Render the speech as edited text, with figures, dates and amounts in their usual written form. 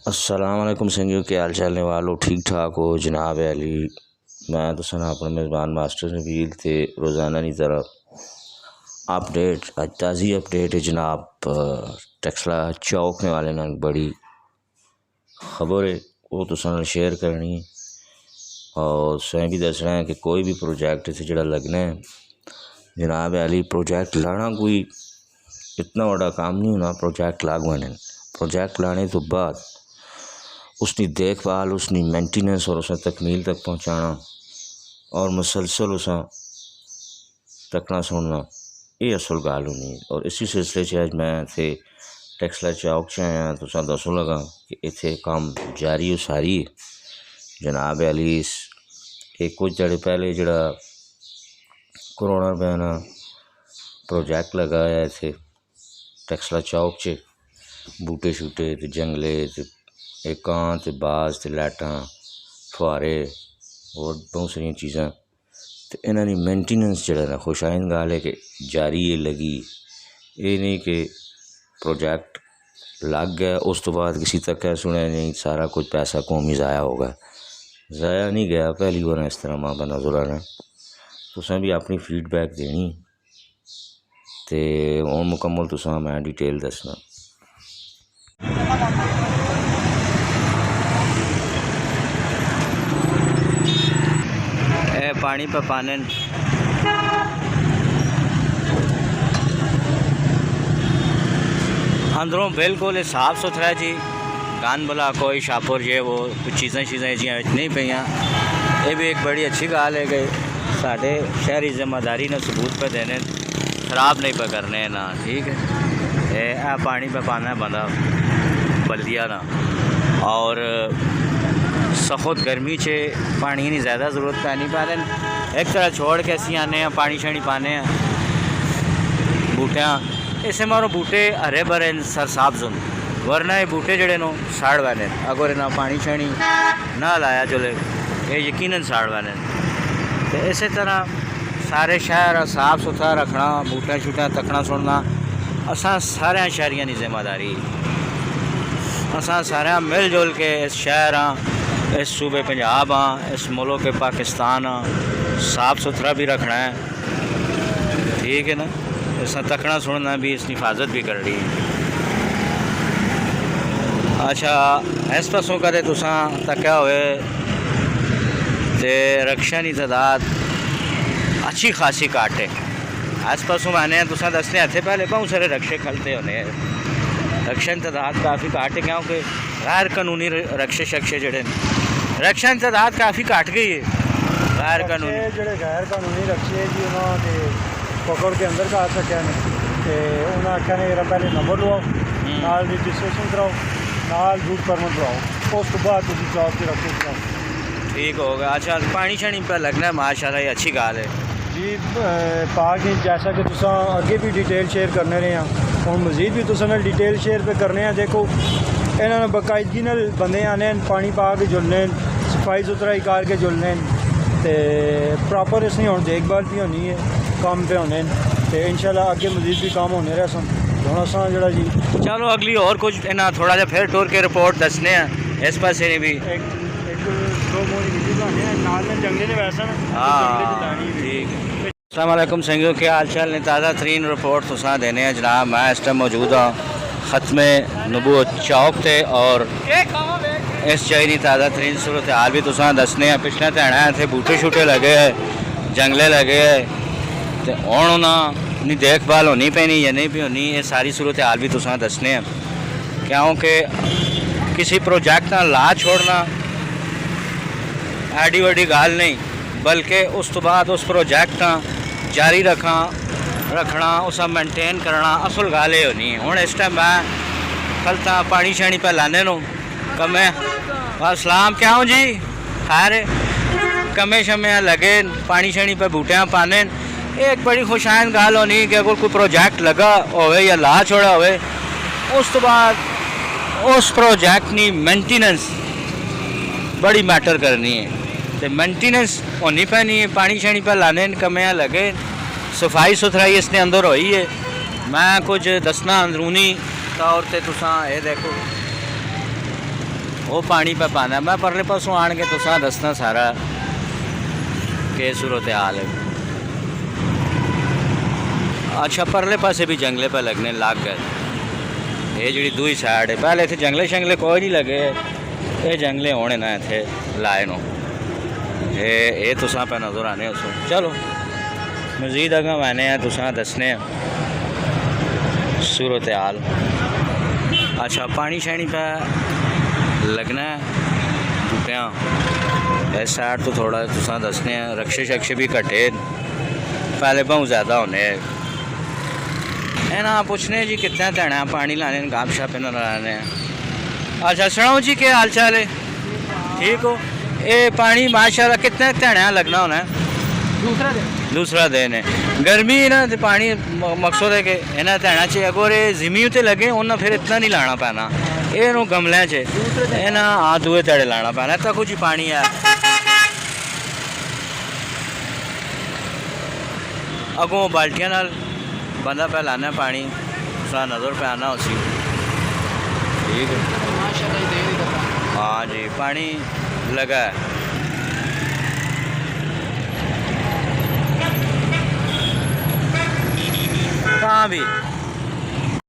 अस्सलाम वालेकुम संगियों, क्या हाल चाल ने वालों, ठीक ठाक हो जनाब अली। मैं तो सुना अपने मेज़बान मास्टर नबील थे रोज़ाना की तरह अपडेट अज ताज़ी अपडेट है जनाब। टेक्सला चौकने वाले ना बड़ी खबर है वो तो सन शेयर करनी है और स्वयं भी दसना है कि कोई भी प्रोजेक्ट इसे जड़ा लगना है जनाब अली। प्रोजेक्ट लाना कोई इतना बड़ा काम नहीं होना। प्रोजेक्ट लागवाने प्रोजेक्ट लाने तो बाद उसकी देखभाल, उसकी मेंटेनेंस और उसे तकमील तक पहुँचाना और मुसलसल उसा तकना सुनना ये असल गल होनी है। और इसी सिलसिले से अज मैं थे टेक्सला चौक च आया तो दसों लगा कि इतने काम जारी उसारी जनाब अली। एक कुछ जड़े पहले जड़ा कोरोना बयाना प्रोजेक्ट लगाया इतने टेक्सला चौक च बूटे शूटे तो जंगले तो कां तो बाज तो लाइटां फुहारे और बहुत सारिया चीज़ां तो इन्हां दी मेंटेनेंस जड़ा ना खुशाइन गल है कि जारी है लगी। ये नहीं कि प्रोजेक्ट लग गया उस तो बाद किसी तक कह सुने नहीं सारा कुछ पैसा कौमी ज़ाया होगा। ज़ाया नहीं गया, पहली बार इस तरह मां का नजर आना। तुसें भी अपनी फीडबैक देनी ते हूँ मुकम्मल तुसां मैं डिटेल दसना। पानी पे पाने अंदरों बिल्कुल साफ सुथरा जी। गन भला कोई शापुर जे वो कुछ चीज़ें जियां नहीं पियाँ। ये भी एक बड़ी अच्छी गल है कि साढ़े शहरी जिम्मेदारी ने सबूत पे देने खराब नहीं पे करने ना। ठीक है, ये पानी पे पाना है बंदा बल्दिया ना। और सख्त गर्मी च पानी की ज़्यादा ज़रूरत पैनी पैन एक तरह छोड़ के असी आने पानी शानी पाने बूटियाँ इसे मारो बूटे हरे भरे सरसाब्ज हों, वरना ये बूटे जड़े नो साड़ बैने अगर इन्हें पानी शानी ना लाया चले ये यकीनन साड़ बैने। तो इस तरह सारे शहर साफ सुथरा रखना, बूटियाँ शूटियाँ तकना सुनना असा सारे शहरियों की जिम्मेदारी। असा सारे मिल जुल के इस शहर इस सूबे पंजाब इस मुल्क के पाकिस्तान साफ सुथरा भी रखना है। ठीक है ना, इसने तकना सुनना भी, इसकी हिफाजत भी कर रही है। अच्छा, इस पासों कदे तुसा तक्या हुए तो रक्षा की तादाद अच्छी खासी घट है। इस पासों मैंने तुसा दसने इतने पहले बहुत सारे रक्षे खलते होने रक्षा की तादाद काफ़ी घट है क्योंकि गैर कानूनी रक्षे शक्षे जड़े रक्षा की तादाद काफ़ी घट गई है। गैर कानूनी गैर कानूनी रक्षे जी उन्होंने पकड़ के अंदर कर सकिया ने तो उन्होंने आख्या ने मेरा पहले नंबर लवाओ, नाल रजिस्ट्रेशन कराओ, नाल रूट परमिट कराओ, उस तो बाद तुम जॉब के रक्षे कराओ। ठीक होगा। अच्छा, पानी शानी पर लगना है माशाल्लाह, ये अच्छी गल है जी। पाक जैसा कि तुम अगे भी डिटेल शेयर करने रहे हैं और मजीद भी तुम डिटेल शेयर पे करने हैं। देखो इन्होंने बाकायदगी बंदे आने पानी पा के जुलने, सफाई सुथराई करके जुलने तो प्रॉपर इसमें हम देखभाल भी होनी है, काम पे होने तो इंशाल्लाह आगे मजीद भी काम होने रहे सन सन जरा जी। चलो अगली और कुछ इन्ना थोड़ा जा फिर टूर के रिपोर्ट दसने हैं इस पास भी एक दो जंगले ने वैसा ठीक है। अस्सलाम वालेकुम संगियों, क्या हाल चाल ने ताज़ा तरीन रिपोर्ट तुसा देने हैं जनाब। मैं इस टाइम मौजूद हाँ ख़त्मे नबूवत चौक थे और इस चाही की ताज़ा तरीन सूरत हाल भी तुसा दसने हैं। पिछले ध्यान इतने बूटे शूटे लगे है, जंगले लगे है तो हूँ उन्होंने देखभाल होनी पैनी या नहीं भी होनी, ये सारी सूरत हाल भी तुसा दसने हैं। क्योंकि किसी प्रोजेक्ट का ला छोड़ना एडी वड्डी गल नहीं, बल्कि उस तो बाद उस प्रोजेक्ट का जारी रखना उसे मेनटेन करना असल गल ये होनी है। हूँ इस टाइम मैं खलता पानी शानी पे लाने नो कमे असलाम क्या हूँ जी खैर कमे शमे लगे पानी शानी पे बूटियाँ पाने। एक बड़ी खुशाइन गल होनी कि अगर कोई प्रोजेक्ट लगा हो या ला छोड़ा हो उस तो बाद उस प्रोजेक्ट की मेंटेनेंस बड़ी मैटर करनी है। तो मेंटेनेंस होनी पैनी है, पानी शानी पे लाने कमे लगे, सफाई सुथराई इसने अंदर होई है। मैं कुछ दसना अंदरूनी तौर पर तुसा ये देखो वो पानी पे पाना। मैं परले पासों आन के तुसा दसना सारा के सूरत हाल है। अच्छा परले पासे भी जंगले पे लगने लग गए। ये जी दूई साइड है, पहले इतने जंगले शंगले कोई नहीं लगे, ये जंगले होने ना इतने लाए नो। ये तुसा पे नजर आने उसको। चलो मजीद अगर मैंने तुसा दसने सूरत हाल। अच्छा पानी शानी पे लगना है बूटियाँ इस साइड तो थोड़ा तुसा दसने रक्शे शक्शे भी घटे पहले बहुत ज़्यादा होने है ना। पूछने जी कितना धना पानी लाने गाप शाप न लाने। अच्छा सुनाओ जी क्या हाल चाल है, ठीक हो? ये पानी माशाल्लाह कितना धना लगना होना है? दूसरा दिन है। गर्मी ना तो पानी मकसद है कि इन्हें धना चाहिए। अगर ये जिमी उत्ते लगे उन्हें फिर इतना नहीं लाना पैना, ये गमलों च इन्हें हाँ दूए धड़े लाना पैना। इतना कुछ ही पानी है। अगों बाल्टियां नाल बंदा पे लाना पानी सा नज़र पे आना उसी। ठीक है हाँ जी पानी लगा है। कहाँ भी